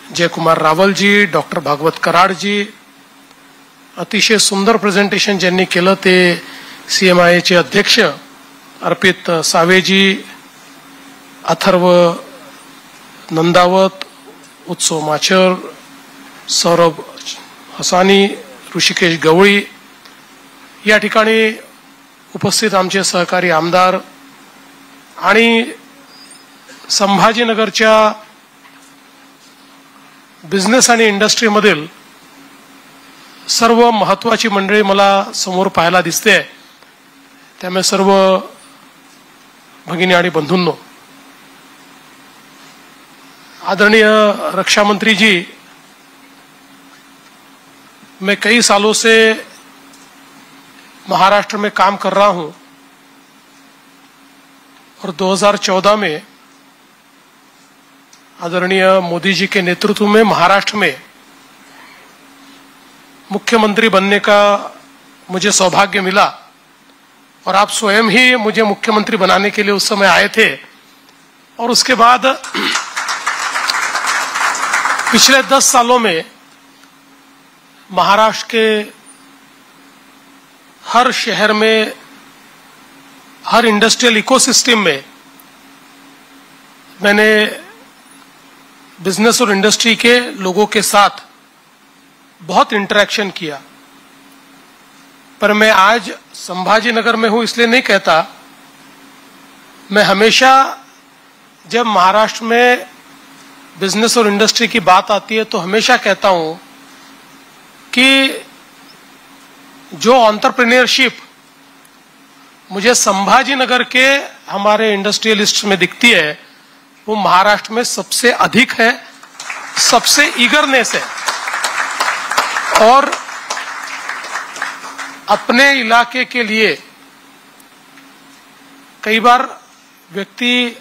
जयकुमार रावल जी, doctor Bhagwat Karad जी, अतिशय सुंदर presentation ज्यांनी केलं ते CMIAचे अध्यक्ष अर्पित सावेजी, अथर्व नंदावत, उत्सव माचर, सौरभ हसानी, ऋषिकेश गवळी, या ठिकाणी उपस्थित आमचे सहकारी आमदार आणि संभाजीनगरच्या बिझनेस आणि इंडस्ट्रीमधील सर्व महत्त्वाची मंडळी मला समोर पाहायला दिसते। त्यामुळे सर्व भगिनी आणि बंधूंनो, आदरणीय रक्षा मंत्री जी, मैं कई सालों से महाराष्ट्र में काम कर रहा हूं और 2014 में आदरणीय मोदी जी के नेतृत्व में महाराष्ट्र में मुख्यमंत्री बनने का मुझे सौभाग्य मिला और आप स्वयं ही मुझे मुख्यमंत्री बनाने के लिए उस समय आए थे। और उसके बाद पिछले 10 सालों में महाराष्ट्र के हर शहर में, हर इंडस्ट्रियल इकोसिस्टम में मैंने बिजनेस और इंडस्ट्री के लोगों के साथ बहुत इंटरेक्शन किया। पर मैं आज संभाजीनगर में हूं इसलिए नहीं कहता, मैं हमेशा जब महाराष्ट्र में बिजनेस और इंडस्ट्री की बात आती है तो हमेशा कहता हूं कि जो एंटरप्रेन्योरशिप मुझे संभाजीनगर के हमारे इंडस्ट्रियलिस्ट में दिखती है वो महाराष्ट्र में सबसे अधिक है, सबसे ईगरनेस है। और अपने इलाके के लिए कई बार व्यक्ति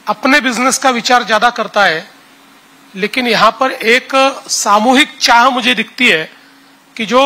अपने बिजनेस का विचार ज्यादा करता है, लेकिन यहां पर एक सामूहिक चाह मुझे दिखती है कि जो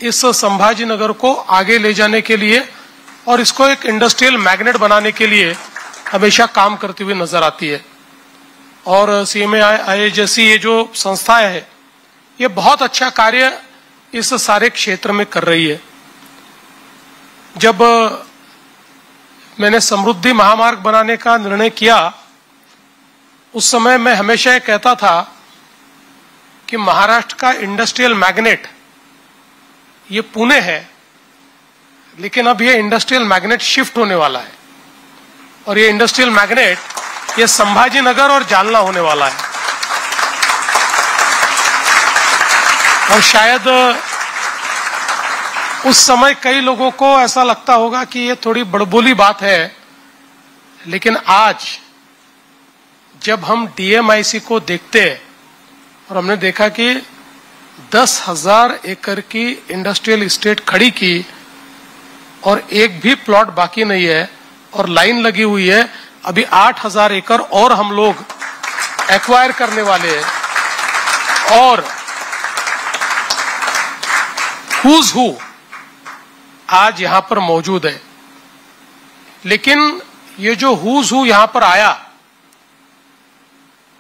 इस संभाजीनगर को आगे ले जाने के लिए और इसको एक इंडस्ट्रियल मैग्नेट बनाने के लिए हमेशा काम करती हुई नजर आती है। और CMIA जैसी ये जो संस्थाएं है ये बहुत अच्छा कार्य इस सारे क्षेत्र में कर रही है। जब मैंने समृद्धि महामार्ग बनाने का निर्णय किया उस समय मैं हमेशा ये कहता था कि महाराष्ट्र का इंडस्ट्रियल मैग्नेट ये पुणे है, लेकिन अब ये इंडस्ट्रियल मैग्नेट शिफ्ट होने वाला है और ये इंडस्ट्रियल मैग्नेट ये संभाजीनगर और जालना होने वाला है। और शायद उस समय कई लोगों को ऐसा लगता होगा कि ये थोड़ी बड़बोली बात है, लेकिन आज जब हम DMIC को देखते हैं और हमने देखा कि 10,000 एकड़ की इंडस्ट्रियल इस्टेट खड़ी की और एक भी प्लॉट बाकी नहीं है और लाइन लगी हुई है, अभी 8,000 एकड़ और हम लोग एक्वायर करने वाले हैं। और हुज हु आज यहां पर मौजूद है। लेकिन ये जो हुज हु यहां पर आया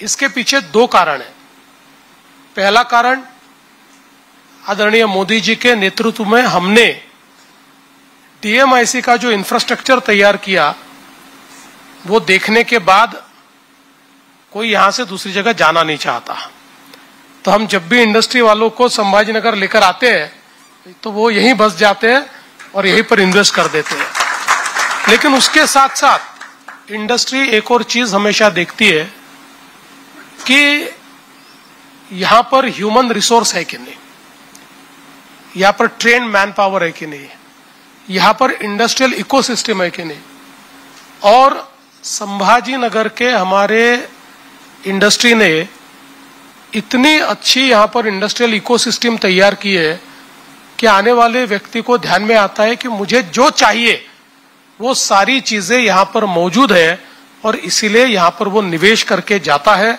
इसके पीछे 2 कारण है। पहला कारण आदरणीय मोदी जी के नेतृत्व में हमने DMIC का जो इंफ्रास्ट्रक्चर तैयार किया वो देखने के बाद कोई यहां से दूसरी जगह जाना नहीं चाहता। तो हम जब भी इंडस्ट्री वालों को संभाजीनगर लेकर आते हैं तो वो यहीं बस जाते हैं और यहीं पर इन्वेस्ट कर देते हैं। लेकिन उसके साथ साथ इंडस्ट्री एक और चीज हमेशा देखती है कि यहां पर ह्यूमन रिसोर्स है कि नहीं, यहां पर ट्रेन मैन पावर है कि नहीं, यहां पर इंडस्ट्रियल इकोसिस्टम है कि नहीं। और संभाजीनगर के हमारे इंडस्ट्री ने इतनी अच्छी यहां पर इंडस्ट्रियल इकोसिस्टम तैयार की है कि आने वाले व्यक्ति को ध्यान में आता है कि मुझे जो चाहिए वो सारी चीजें यहां पर मौजूद है और इसीलिए यहां पर वो निवेश करके जाता है।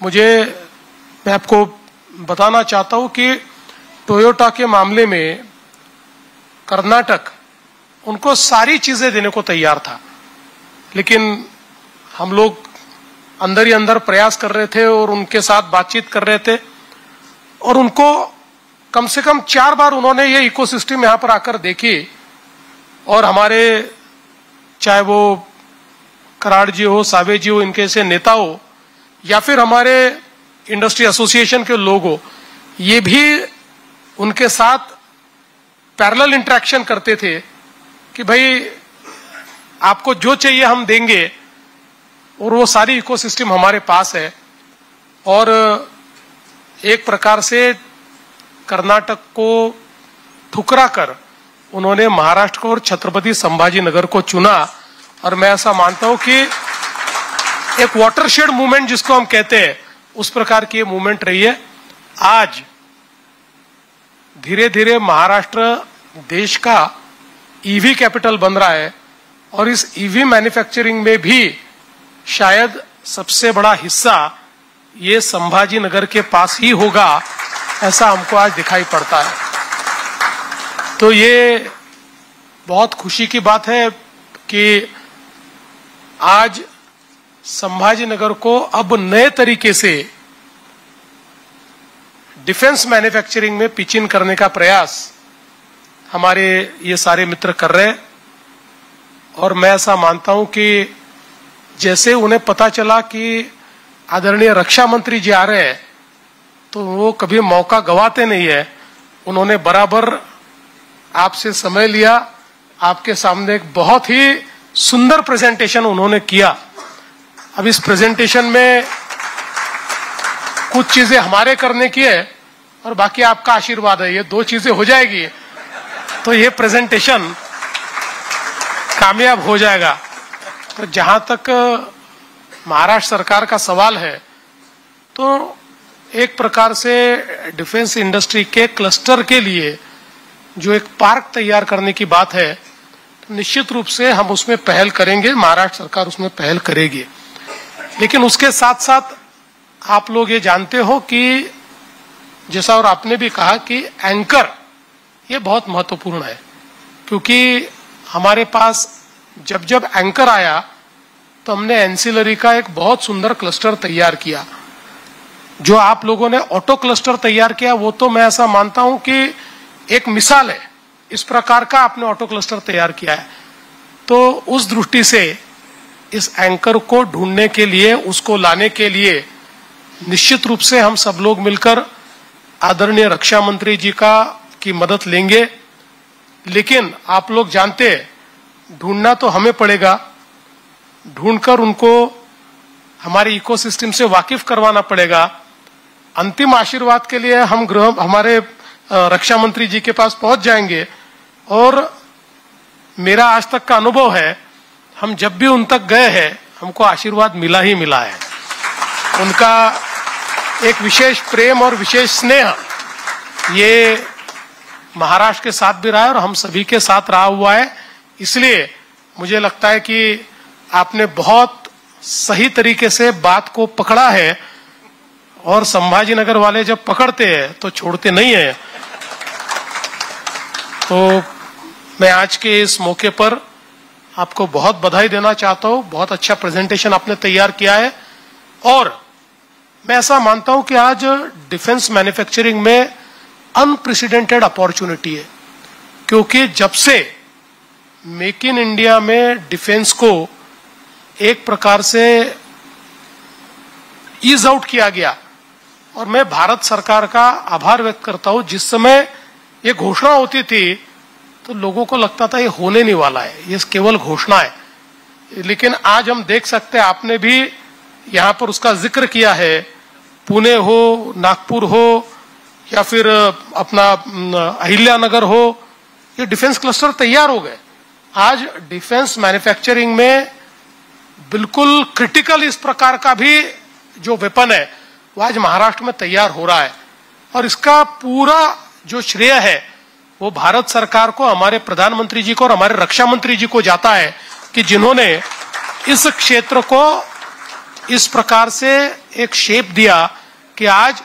मैं आपको बताना चाहता हूं कि टोयोटा के मामले में कर्नाटक उनको सारी चीजें देने को तैयार था, लेकिन हम लोग अंदर ही अंदर प्रयास कर रहे थे और उनके साथ बातचीत कर रहे थे, और उनको कम से कम 4 बार उन्होंने ये इकोसिस्टम यहां पर आकर देखी। और हमारे चाहे वो कराड़ जी हो, सावे जी हो, इनके से नेता हो, या फिर हमारे इंडस्ट्री एसोसिएशन के लोग हो, ये भी उनके साथ पैरेलल इंटरेक्शन करते थे कि भाई आपको जो चाहिए हम देंगे, और वो सारी इकोसिस्टम हमारे पास है। और एक प्रकार से कर्नाटक को ठुकरा कर उन्होंने महाराष्ट्र को और छत्रपति संभाजीनगर को चुना। और मैं ऐसा मानता हूं कि एक वाटरशेड मूवमेंट जिसको हम कहते हैं, उस प्रकार की ये मूवमेंट रही है। आज धीरे धीरे महाराष्ट्र देश का ईवी कैपिटल बन रहा है, और इस ईवी मैन्युफैक्चरिंग में भी शायद सबसे बड़ा हिस्सा ये संभाजीनगर के पास ही होगा, ऐसा हमको आज दिखाई पड़ता है। तो ये बहुत खुशी की बात है कि आज संभाजीनगर को अब नए तरीके से डिफेंस मैन्युफैक्चरिंग में पिच इन करने का प्रयास हमारे ये सारे मित्र कर रहे हैं। और मैं ऐसा मानता हूं कि जैसे उन्हें पता चला कि आदरणीय रक्षा मंत्री जी आ रहे हैं, तो वो कभी मौका गवाते नहीं है। उन्होंने बराबर आपसे समय लिया, आपके सामने एक बहुत ही सुंदर प्रेजेंटेशन उन्होंने किया। अब इस प्रेजेंटेशन में कुछ चीजें हमारे करने की है और बाकी आपका आशीर्वाद है, ये 2 चीजें हो जाएगी तो ये प्रेजेंटेशन कामयाब हो जाएगा। तो जहां तक महाराष्ट्र सरकार का सवाल है, तो एक प्रकार से डिफेंस इंडस्ट्री के क्लस्टर के लिए जो एक पार्क तैयार करने की बात है, तो निश्चित रूप से हम उसमें पहल करेंगे, महाराष्ट्र सरकार उसमें पहल करेगी। लेकिन उसके साथ साथ आप लोग ये जानते हो कि जैसा और आपने भी कहा कि एंकर ये बहुत महत्वपूर्ण है, क्योंकि हमारे पास जब जब एंकर आया तो हमने एंसिलरी का एक बहुत सुंदर क्लस्टर तैयार किया। जो आप लोगों ने ऑटो क्लस्टर तैयार किया, वो तो मैं ऐसा मानता हूं कि एक मिसाल है, इस प्रकार का आपने ऑटो क्लस्टर तैयार किया है। तो उस दृष्टि से इस एंकर को ढूंढने के लिए, उसको लाने के लिए निश्चित रूप से हम सब लोग मिलकर आदरणीय रक्षा मंत्री जी की मदद लेंगे। लेकिन आप लोग जानते हैं, ढूंढना तो हमें पड़ेगा, ढूंढकर उनको हमारे इकोसिस्टम से वाकिफ करवाना पड़ेगा। अंतिम आशीर्वाद के लिए हम हमारे रक्षा मंत्री जी के पास पहुंच जाएंगे। और मेरा आज तक का अनुभव है, हम जब भी उन तक गए हैं, हमको आशीर्वाद मिला ही मिला है। उनका एक विशेष प्रेम और विशेष स्नेह ये महाराष्ट्र के साथ भी रहा है और हम सभी के साथ रहा हुआ है। इसलिए मुझे लगता है कि आपने बहुत सही तरीके से बात को पकड़ा है, और संभाजीनगर वाले जब पकड़ते हैं तो छोड़ते नहीं है। तो मैं आज के इस मौके पर आपको बहुत बधाई देना चाहता हूं। बहुत अच्छा प्रेजेंटेशन आपने तैयार किया है, और मैं ऐसा मानता हूं कि आज डिफेंस मैन्युफैक्चरिंग में अनप्रेसिडेंटेड अपॉर्चुनिटी है, क्योंकि जब से मेक इन इंडिया में डिफेंस को एक प्रकार से ईज आउट किया गया, और मैं भारत सरकार का आभार व्यक्त करता हूं। जिस समय ये घोषणा होती थी तो लोगों को लगता था ये होने नहीं वाला है, ये केवल घोषणा है। लेकिन आज हम देख सकते हैं, आपने भी यहां पर उसका जिक्र किया है, पुणे हो, नागपुर हो, या फिर अपना अहिल्यानगर हो, ये डिफेंस क्लस्टर तैयार हो गए। आज डिफेंस मैन्युफैक्चरिंग में बिल्कुल क्रिटिकल इस प्रकार का भी जो वेपन है वो आज महाराष्ट्र में तैयार हो रहा है। और इसका पूरा जो श्रेय है वो भारत सरकार को, हमारे प्रधानमंत्री जी को और हमारे रक्षा मंत्री जी को जाता है, कि जिन्होंने इस क्षेत्र को इस प्रकार से एक शेप दिया कि आज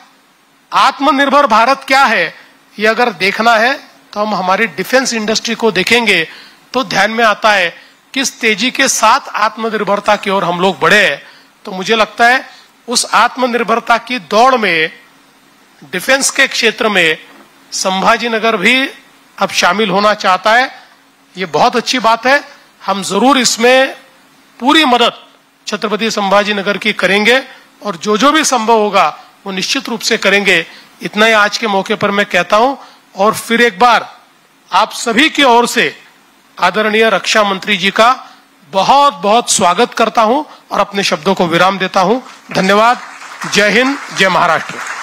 आत्मनिर्भर भारत क्या है ये अगर देखना है तो हम हमारी डिफेंस इंडस्ट्री को देखेंगे तो ध्यान में आता है किस तेजी के साथ आत्मनिर्भरता की ओर हम लोग बढ़े हैं। तो मुझे लगता है उस आत्मनिर्भरता की दौड़ में डिफेंस के क्षेत्र में संभाजीनगर भी अब शामिल होना चाहता है। ये बहुत अच्छी बात है। हम जरूर इसमें पूरी मदद छत्रपति संभाजीनगर की करेंगे और जो भी संभव होगा वो निश्चित रूप से करेंगे। इतना ही आज के मौके पर मैं कहता हूं और फिर एक बार आप सभी की ओर से आदरणीय रक्षा मंत्री जी का बहुत बहुत स्वागत करता हूं और अपने शब्दों को विराम देता हूं। धन्यवाद। जय हिंद, जय महाराष्ट्र।